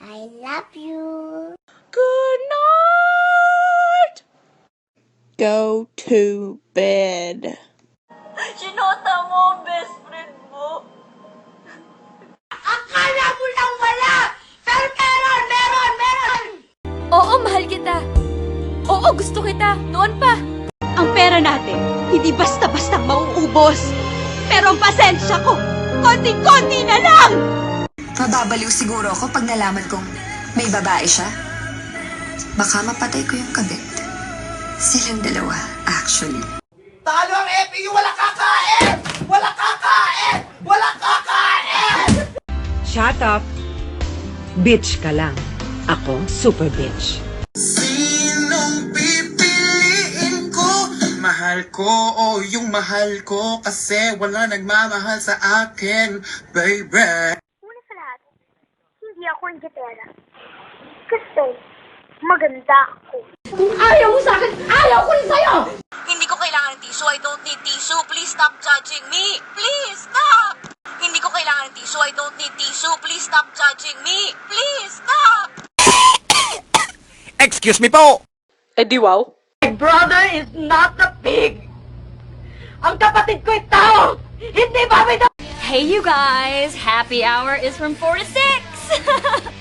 I love you. Good night! Go to bed. Sinota mo ang best friend mo. Akala mo lang wala! Pero meron! Oo, mahal kita. Oo, gusto kita. Noon pa. Ang pera natin, hindi basta-bastang mauubos. Pero ang pasensya ko, konti-konti na lang! Mababaliw siguro ako pag nalaman kong may babae siya. Baka mapatay ko yung kabit. Silang dalawa, actually. Talo ang FPU! Wala kakain! Wala kakain! Wala kakain! Shut up. Bitch ka lang. Ako, super bitch. Sinong pipiliin ko? Mahal ko o yung mahal ko kasi wala nagmamahal sa akin, baby. Una sa lahat, hindi ako ang gitera. Kasi, maganda ako. Kung ayaw mo sa akin, ayaw ko rin sa'yo! Hindi ko kailangan ng tissue. I don't need tissue. Please stop judging me. Please stop. Hindi ko kailangan ng tissue. I don't need tissue. Please stop judging me. Please stop. Excuse me po! Eh di wow. My brother is not a pig! Ang kapatid ko'y tao! Hindi ba may Hey, you guys. Happy hour is from 4 to 6.